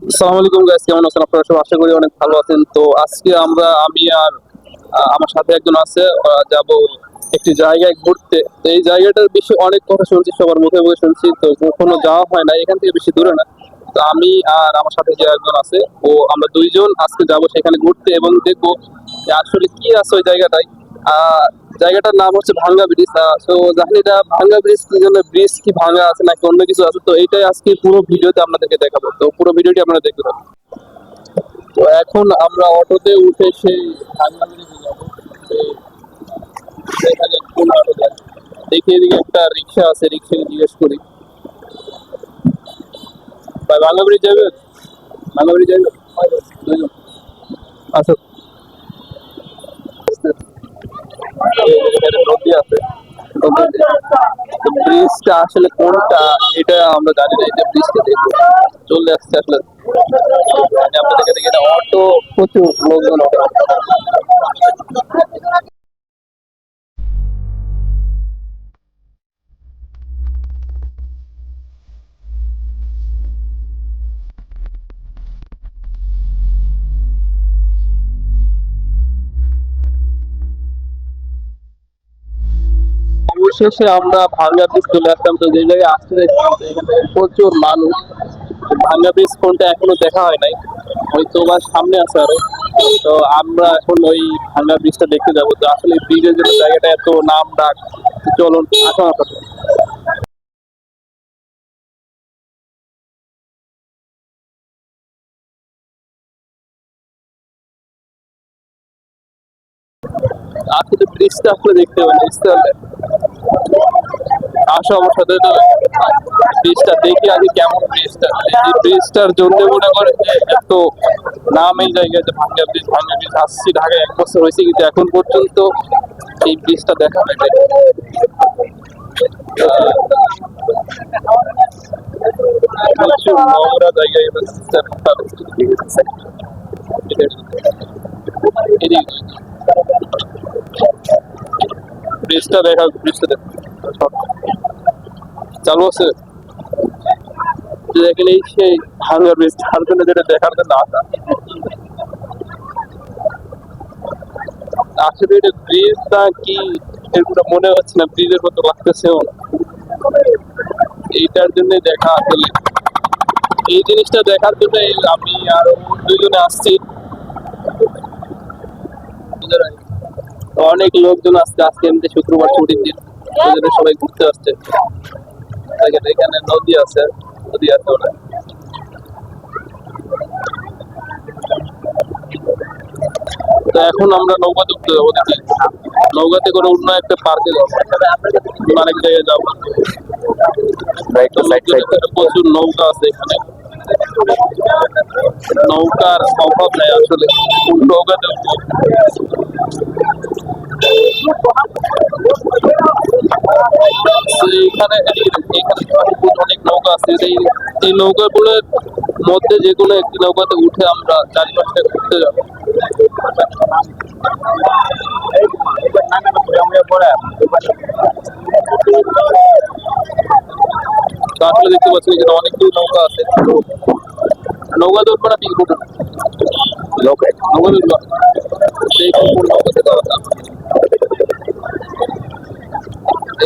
আসসালামু আলাইকুম গাইস, কেমন আছেন আপনারা? সব আশা করি অনেক ভালো আছেন। তো আজকে আমি আর আমার সাথে একজন আছে, যাব একটি জায়গায় ঘুরতে। তো এই জায়গাটার বিষয়ে অনেক কথা শুনছি, সবার মুখে মুখে শুনছি, তো কখনো যাওয়া হয় না। এখান থেকে বেশি দূরে না। তো আমি আর আমার সাথে যে একজন আছে, আমরা দুইজন আজকে যাব সেখানে ঘুরতে এবং দেখবো যে আসলে কি আছে ওই জায়গাটায়। আহ জায়গাটার নাম হচ্ছে ভাঙ্গা ব্রিজ। তো জানি এটা ভাঙ্গা ব্রিজ কি জন্য, ব্রিজ কি ভাঙ্গা আছে নাকি অন্য কিছু আছে, তো এইটাই আজকে পুরো ভিডিওতে আপনাদেরকে দেখাবো। তো পুরো ভিডিওটি আপনারা দেখতে পাবেন। তো এখন আমরা অটোতে উঠে সেই ভাঙ্গা ব্রিজে যাবো। তো দেখা যাক কোন অটো যায়। দেখি এদিকে একটা রিক্সা আছে, রিক্সাকে জিজ্ঞেস করি, ভাই ভাঙ্গা ব্রিজ যাবে? ভাঙ্গা ব্রিজ যাবে? দুইজন। আচ্ছা, এখানে নদী আছে। ব্রিজটা আসলে কোনটা এটা আমরা জানি না। এই যে ব্রিজটা দেখে চলে আসছে আসলে, মানে আপনাদের দেখে দেখে অটো, প্রচুর লোকজন অটো। অবশেষে আমরা ভাঙ্গা ব্রিজ চলে আসলাম। তো যে জায়গায় আসতে দেখলাম তো এখানে প্রচুর মানুষ। ভাঙ্গা ব্রিজ কোনটা এখনো দেখা হয় নাই, হয়তো বা সামনে আছে আরো। তো আমরা এখন ওই ভাঙ্গা ব্রিজটা দেখতে যাবো। তো আসলে ব্রিজের জন্য জায়গাটা এত নাম ডাক, চলুন আসুন আপনার। আসলে ব্রিজটা আসলে দেখতে হবে, বুঝতে পারলে? আসো আমার সাথে। তো ব্রিজটা দেখি আগে কেমন ব্রিজটা। এই ব্রিজটার জন্য মনে করেন যে এত নাম এই জায়গায়, যে ভাঙ্গা ব্রিজ, ভাঙ্গা ব্রিজ। আসছি ঢাকায় 1 বছর হয়েছে, কিন্তু এখন পর্যন্ত এই ব্রিজটা দেখা হয় নাই। প্রচুর নোংরা জায়গায় ব্রিজটা দেখা, ব্রিজটা দেখা চালু আছে। দেখেন এই সেই ভাঙ্গা ব্রিজ, তার জন্য যেটা দেখার জন্য আসা। আসলে এটা ব্রিজ না কি এগুলো মনে হচ্ছে না, ব্রিজের মতো লাগতেছেও না। এইটার জন্য দেখা আসলে, এই জিনিসটা দেখার জন্য আমি আরো দুইজনে আসছি। অনেক লোকজন আসছে আজকে, এমনি শুক্রবার ছুটির দিন, ওই জন্য সবাই ঘুরতে আসছে। দেখেন এখানে নদী আছে, নদী আছে ওটা। তো এখন আমরা নৌকাতে উঠতে যাবো, দেখি নৌকাতে করে অন্য একটা পার্কে যাবো, আরেক জায়গায় যাবো। তো প্রচুর নৌকা আছে এখানে, নৌকার অভাব নেই আসলে, নৌকাতে উঠবো। তো এখানে অনেক নৌকা আছে। এই নৌকাগুলোর মধ্যে যে কোনো একটি নৌকাতে উঠে আমরা চারিপাশে ঘুরতে যাবো। তো আসলে দেখতে পাচ্ছি এখানে অনেকগুলো নৌকা আছে। নৌকা ধরবো না, পিস নৌকা, নৌকা ধরবো। দেখি কোন নৌকাতে যাওয়া যায়।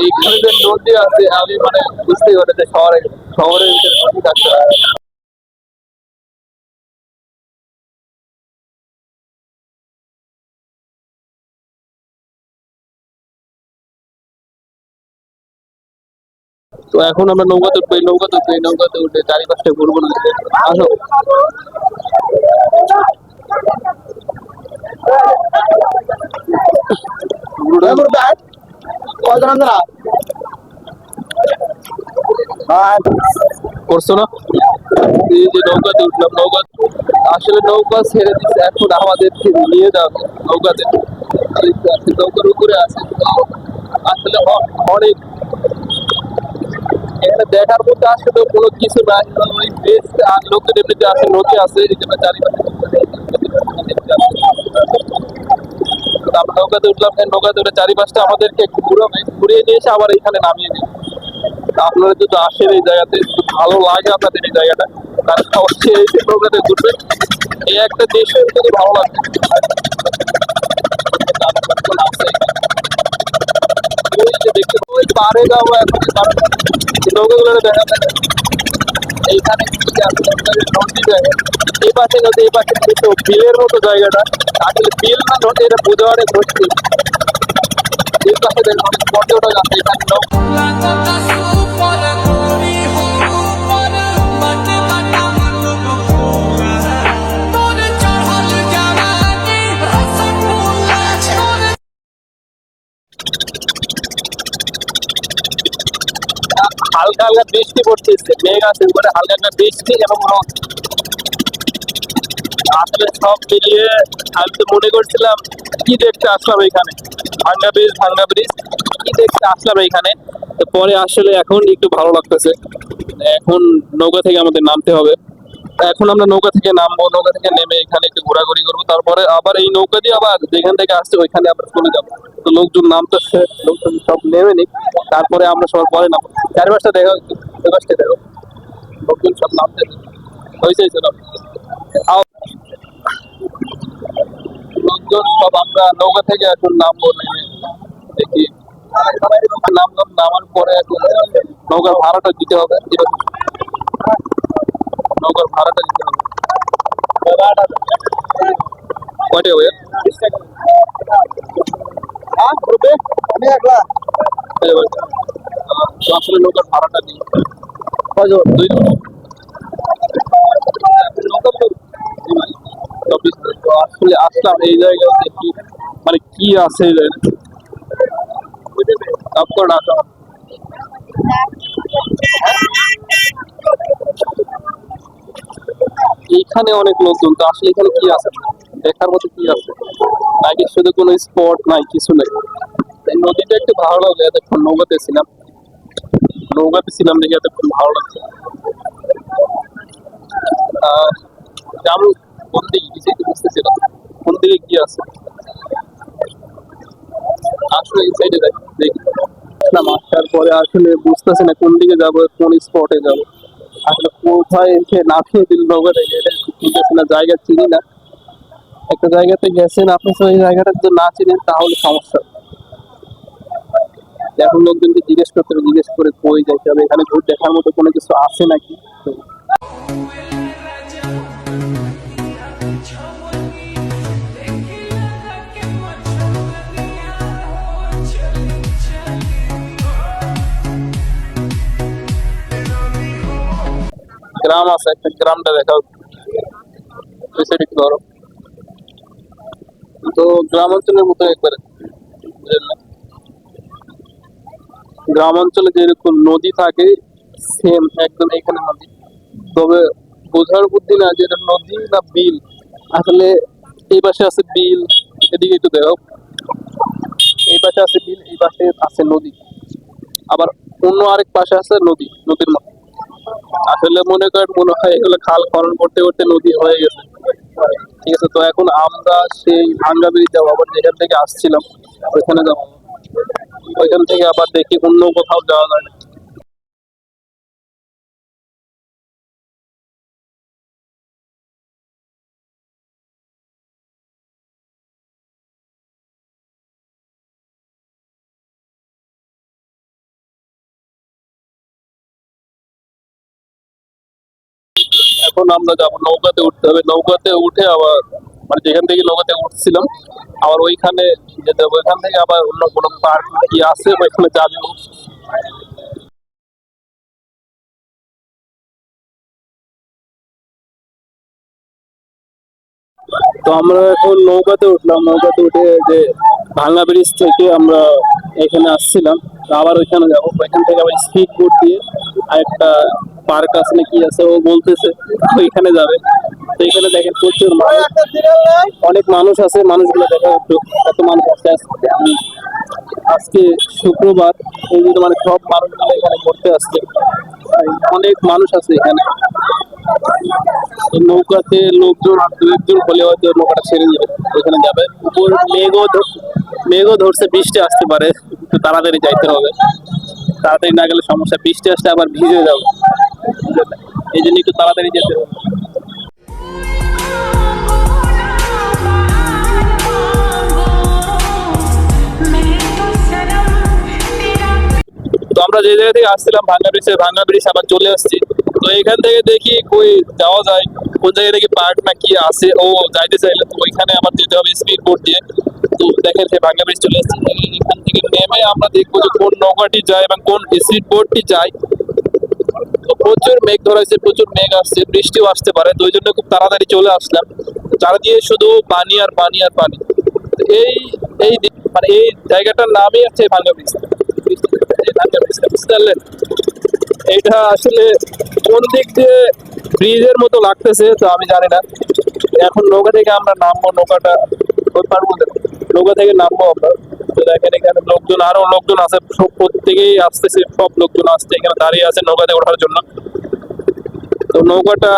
এইখানে যে নদী আছে, আমি মানে বুঝতেই পারি যে শহরের ভিতরে নদী থাকতে হয়। তো এখন আমরা নৌকাতে উঠবো, এই নৌকাতে উঠবো, এই নৌকাতে উঠে চারিপাশটা ঘুরবো না। আসো। করছো না? এই যে নৌকাতে উঠলাম, নৌকা আসলে নৌকা ছেড়ে দিচ্ছে, এখন আমাদেরকে নিয়ে যাবে নৌকাতে। নৌকার উপরে আছে। আসলে অনেক এখানে দেখার মধ্যে আসলে কোনো কিছু নাই। ওই বেশ লোকদের এমনিতে আছে, নদী আছে, এই জন্য চারিপাশে আমরা নৌকাতে উঠলাম, এই নৌকাতে উঠে চারিপাশটা আমাদেরকে একটু ঘুরিয়ে নিয়ে এসে আবার এখানে নামিয়ে দিই। আপনারা যদি আসেন এই জায়গাতে, খুব ভালো লাগে আপনাদের এই জায়গাটা, কারণ অবশ্যই এই যে নৌকাতে ঘুরবেন, এই একটা দেশে যদি ভালো লাগে। ওই যে দেখতে ওই পাড়ে যাবো এখন, নৌকাগুলো দেখা যায় এইখানে নদী জায়গা। এই পাশে যদি এই পাশে বিলের মতো জায়গাটা, আসলে বিল না নদী, এটা বোঝা অনেক হচ্ছে। এই পাশে দেখেন অনেক পর্যটক আছে এখানে। হালকা হালকা বৃষ্টি পড়তেছে, মেঘ আছে উপরে, হালকা হালকা বৃষ্টি এবং রোদ। আসলে সব মিলিয়ে আমি তো মনে করছিলাম কি দেখতে আসলাম এখানে, ভাঙ্গা ব্রিজ কি দেখতে আসলাম এখানে। তো পরে আসলে এখন একটু ভালো লাগতেছে। এখন নৌকা থেকে আমাদের নামতে হবে। এখন আমরা নৌকা থেকে নামবো, নৌকা থেকে নেমে এখানে একটু ঘোরাঘুরি করবো, তারপরে আবার এই নৌকা দিয়ে আবার যেখান থেকে আসছে ওইখানে আবার চলে যাবো। তো লোকজন নামতেছে, লোকজন সব নেমে নিক, তারপরে আমরা সবার পরে নামবো। চারিপাশটা দেখো, চারিপাশটা দেখো, লোকজন সব নামতেছে, হয়েছে লোকজন সব। আমরা নৌকা থেকে এখন নামবো, নেমে দেখি নামলাম। নামার পরে এখন নৌকার ভাড়াটা দিতে হবে, নৌকার ভাড়াটা দিতে হবে। কয়টা হবে? আসলে নৌকার ভাড়াটা দিই দুই আসলে আসলাম এই জায়গায় দেখি মানে কি আছে এই জায়গায়। এইখানে অনেক লোকজন, তো আসলে এখানে কি আছে, দেখার মতো কি আছে নাকি শুধু কোনো স্পট নাই, কিছু নেই। এই নদীটা একটু ভালো লাগে, এতক্ষণ নৌকাতে ছিলাম দেখে এতক্ষণ ভালো লাগছে। আমি কোন দিকে কিছুই তো বুঝতেছিলাম কোন দিকে কি আছে। আসলে এই সাইডে দেখি আসার পরে আসলে বুঝতেছি না কোন দিকে যাবো, কোন স্পটে যাবো। আসলে কোথায় এসে নামিয়ে দিল নৌকা থেকে, এটা ঠিক আছে না, জায়গা চিনি না। একটা জায়গাতে গেছেন আপনি, তো এই জায়গাটা যদি না চিনেন তাহলে সমস্যা। এখন লোকজনকে জিজ্ঞেস করতে হবে, জিজ্ঞেস করে কই যাইতে হবে, এখানে দেখার মতো কোনো কিছু আছে নাকি। গ্রাম আছে, একটা গ্রামটা দেখাও, ধরো। তো গ্রাম অঞ্চলের মতো একবারে, গ্রাম অঞ্চলে যেরকম নদী থাকে সেম একদম এখানে নদী। তবে বোঝার বুদ্ধি না যে এটা নদী না বিল। আসলে এই পাশে আছে বিল, এদিকে একটু দেখো, এই পাশে আছে বিল, এই পাশে আছে নদী, আবার অন্য আরেক পাশে আছে নদী, নদীর মতো। আসলে মনে হয় এগুলো খাল খনন করতে করতে নদী হয়ে গেছে। ঠিক আছে, তো এখন আমরা সেই ভাঙ্গা ব্রিজ যাবো, আবার যেখান থেকে আসছিলাম ওইখানে যাবো। ওইখান থেকে আবার দেখি অন্য কোথাও যাওয়া যায় না। এখন আমরা যাবো, নৌকাতে উঠতে হবে, নৌকাতে উঠে আবার মানে যেখান থেকে নৌকাতে উঠছিলাম আবার ওইখানে যেতে হবে, ওইখান থেকে আবার অন্য কোনো পার্ক কি আছে ওইখানে যাবো। তো আমরা এখন নৌকাতে উঠলাম, নৌকাতে উঠে যে ভাঙ্গা ব্রিজ থেকে আমরা এখানে আসছিলাম, তো আবার ওইখানে যাবো, ওইখান থেকে আবার স্পিড বোট দিয়ে আরেকটা পার্ক আছে না কি আছে ও বলতেছে, ওইখানে যাবে। তো এখানে দেখেন প্রচুর মানুষ, অনেক মানুষ আছে, মানুষগুলো দেখা একটু এত মানুষ আছে আজকে। আজকে শুক্রবার, এই জন্য মানে সব মানুষগুলো এখানে ঘুরতে আসছে, অনেক মানুষ আছে এখানে। তো নৌকাতে লোকজন আর দু একজন হলে হয়তো নৌকাটা ছেড়ে দিবে, ওখানে যাবে। উপর মেঘও ধরছে, বৃষ্টি আসতে পারে, একটু তাড়াতাড়ি যাইতে হবে। তাড়াতাড়ি না গেলে সমস্যা, বৃষ্টি আসলে আবার ভিজে যাবে, এই জন্য একটু তাড়াতাড়ি যেতে হবে। তো আমরা যে জায়গা থেকে আসছিলাম ভাঙ্গা ব্রিজ আবার চলে আসছি। তো এখান থেকে দেখি কই যাওয়া যায়, কোন জায়গায় দেখি পার্ক না কি আছে, ও যাইতে চাইলে তো ওইখানে আমার যেতে হবে স্পিড বোট দিয়ে। তো দেখেন যে ভাঙ্গা ব্রিজ চলে আসছে, এখান থেকে নেমে আমরা দেখবো যে কোন নৌকাটি যায় এবং কোন স্পিড বোটটি যায়। তো প্রচুর মেঘ ধরেছে, প্রচুর মেঘ আসছে, বৃষ্টিও আসতে পারে, তো ওই জন্য খুব তাড়াতাড়ি চলে আসলাম। চারিদিকে শুধু পানি আর পানি আর পানি। তো মানে এই জায়গাটার নামই হচ্ছে ভাঙ্গা ব্রিজ। এইটা আসলে কোন দিক দিয়ে ব্রিজের মতো লাগতেছে তো আমি জানি না। এখন নৌকা থেকে আমরা নামবো, নৌকা থেকে নামবো আমরা। তো দেখেন এখানে আরো লোকজন আছে, সব প্রত্যেকেই আসতেছে, সব লোকজন আসছে, এখানে দাঁড়িয়ে আছে নৌকাতে ওঠার জন্য। তো নৌকাটা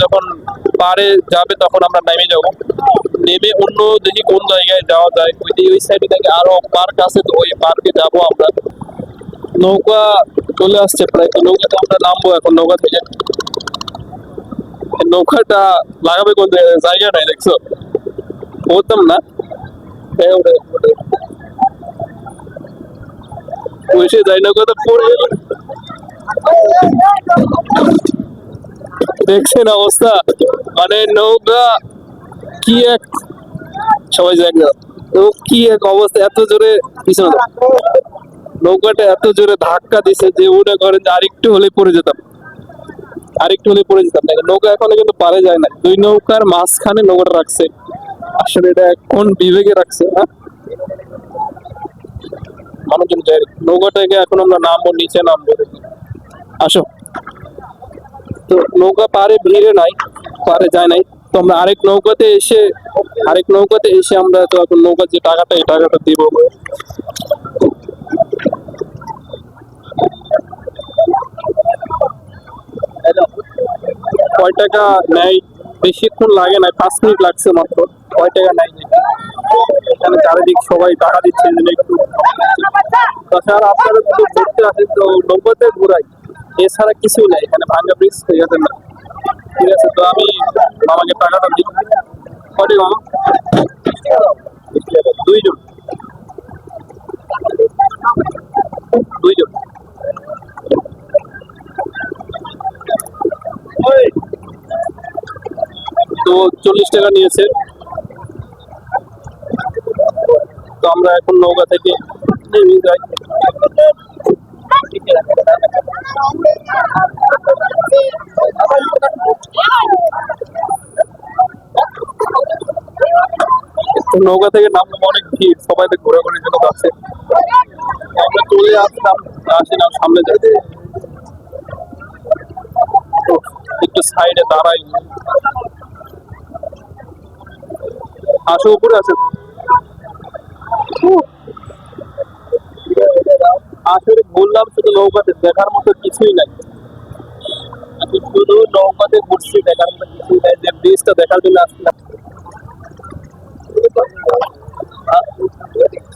যখন পারে যাবে তখন আমরা নেমে যাব, নেমে অন্য দেখি কোন জায়গায় যাওয়া যায়, ওই সাইডে থেকে আরো পার্ক আছে, তো ওই পার্কে যাবো আমরা। নৌকা চলে আসছে প্রায়, তো নৌকাতে আমরা নামবো এখন। নৌকা থেকে নৌকাটা লাগাবে কোন জায়গা নাই, দেখছো? বলতাম না বসে যাই, নৌকা তো পড়ে গেল। দেখছেন অবস্থা, মানে নৌকা কি এক, সবাই জায়গা তো কি এক অবস্থা, এত জোরে পিছনে নৌকাটা এত জোরে ধাক্কা দিছে যে মনে করেন যে আরেকটু হলে পড়ে যেতাম, নৌকা এখনো কিন্তু পারে যায় না, দুই নৌকার মাঝখানে নৌকাটা রাখছে। আসলে এটা কোন বিবেকে রাখছে না, মানুষজন যায়। নৌকাটাকে এখন আমরা নামবো, নিচে নামবো, আসো। তো নৌকা পারে ভিড়ে নাই, পারে যায় নাই। তো আমরা আরেক নৌকাতে এসে আমরা তো এখন নৌকার যে টাকাটা, এই টাকাটা দিব। কয় টাকা নেয়? বেশিক্ষণ লাগে না, 5 মিনিট লাগছে মাত্র। কয় টাকা নেয় এখানে, চারিদিক সবাই টাকা দিচ্ছে একটু। তাছাড়া আপনারা যদি ঘুরতে আসেন তো নৌকাতে ঘুরাই, এছাড়া কিছুই নাই এখানে ভাঙ্গা ব্রিজ হয়ে গেছে না। ঠিক আছে, তো আমি মামাকে টাকাটা দিই। কটি মামা? 2 জন। তো 40 টাকা নিয়েছে। তো আমরা এখন নৌকা থেকে নেমে যাই। নৌকা থেকে নামলে অনেক ভিড়, সবাই তো ঘোরাঘুরির জন্য যাচ্ছে। আমরা চলে আসলাম সামনে যাই, একটু সাইডে দাঁড়াই। আসো, উপরে আসো। আসলে বললাম শুধু নৌকাতে দেখার মতো কিছুই নাই, শুধু নৌকাতে ঘুরছি, দেখার মতো কিছুই নাই। যে ব্রিজটা দেখার জন্য আসলাম।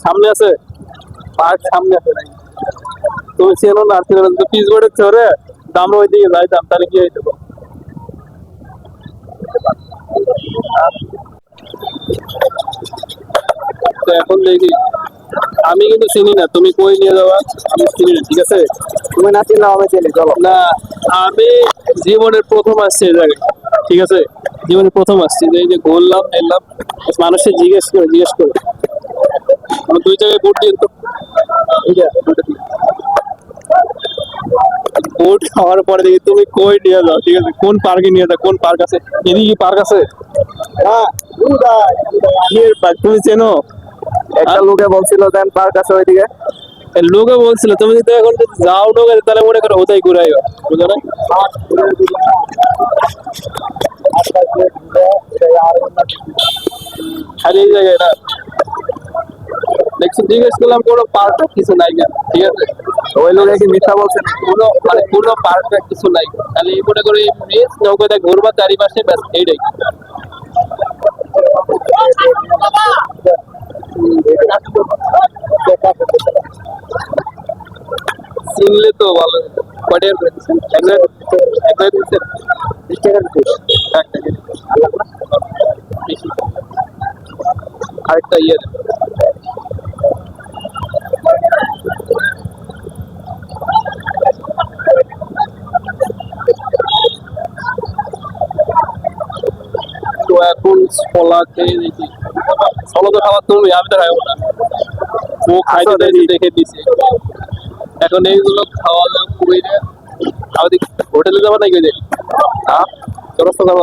সামনে আছে পার্ক, সামনে আছে নাই, তুমি চেনো না, পিস বোর্ডে চড়ে আমরা ওই দিকে যাইতাম, তাহলে কি হইতো? তো এখন দেখি, আমি কিন্তু চিনি না, তুমি কই নিয়ে যাওয়া আমি চিনি না, ঠিক আছে? তুমি না চিনলে আমি চিনি, চলো। না, আমি জীবনের প্রথম আসছি এই জায়গায়, ঠিক আছে? জীবনের প্রথম আসছি, এই যে ঘুরলাম এলাম, মানুষের জিজ্ঞেস করে আমার 2 জায়গায় ভোট দিয়ে তো ভোট খাওয়ার পরে দেখি তুমি কই নিয়ে যাও, ঠিক আছে? কোন পার্কে নিয়ে যাও, কোন পার্ক আছে? এদিকে কি পার্ক আছে? হ্যাঁ, তুমি চেনো? একটা লোকে বলছিল দেন পার্ক আছে ওইদিকে। লোকে বলছিল, তুমি যদি এখন যাও লোকে, তাহলে মনে করো ওটাই ঘুরাইও, বুঝো না? খালি এই জায়গায় না, জিজ্ঞেস করলাম কোনো পারফেক্ট কিছু নাই কেন, ঠিক আছে? ওই লোকে কি মিথ্যা বলছে না? কোনো পারফেক্ট কিছু নাই, খালি মনে করে ব্রিজ নৌকাতে ঘুরবা চারিপাশে, ব্যাস এইটাই। চিনলে তো ভালো হতো। কয়টা করে দিচ্ছেন? একবার দিচ্ছেন? 20 টাকা দিচ্ছি। একটা দিন। বেশি। আরেকটা ইয়ে দেন। তো এখন ছোলা খেয়ে দেখি, ছোলা তো খাবার তুমি, আমি তো খাবো না। ও খাইতে চাইছে দেখে দিছি। এখন এইগুলো খাওয়া দাওয়া করে আমাদের হোটেলে যাবো নাকি? ওই যে হ্যাঁ? চৌরাস্তা যাবো?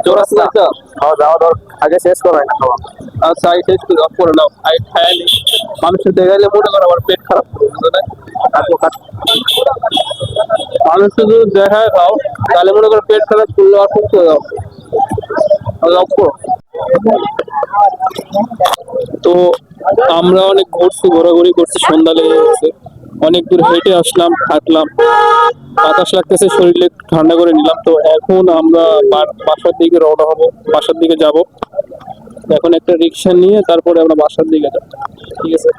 চৌরাস্তা যাচ্ছ? খাওয়া দাওয়া ধর আগে শেষ করাই না খাওয়া। আচ্ছা, আগে শেষ করে অফ করে নাও, আগে খাই নি। মানুষের দেখাইলে মনে করো আমার পেট খারাপ করবে, বুঝলে না? কাটবো কাট। মানুষকে যদি দেখায় খাও, তাহলে মনে করো পেট খারাপ করলে অসুখ করে দাও। অফ করো। তো আমরা অনেক ঘুরছি, ঘোরাঘুরি করছি, সন্ধ্যা লেগে গেছে, অনেক দূর হেঁটে আসলাম, হাঁটলাম, বাতাস লাগতেছে, শরীরে একটু ঠান্ডা করে নিলাম। তো এখন আমরা বাসার দিকে রওনা হবো, বাসার দিকে যাব। এখন একটা রিক্সা নিয়ে তারপরে আমরা বাসার দিকে যাবো, ঠিক আছে?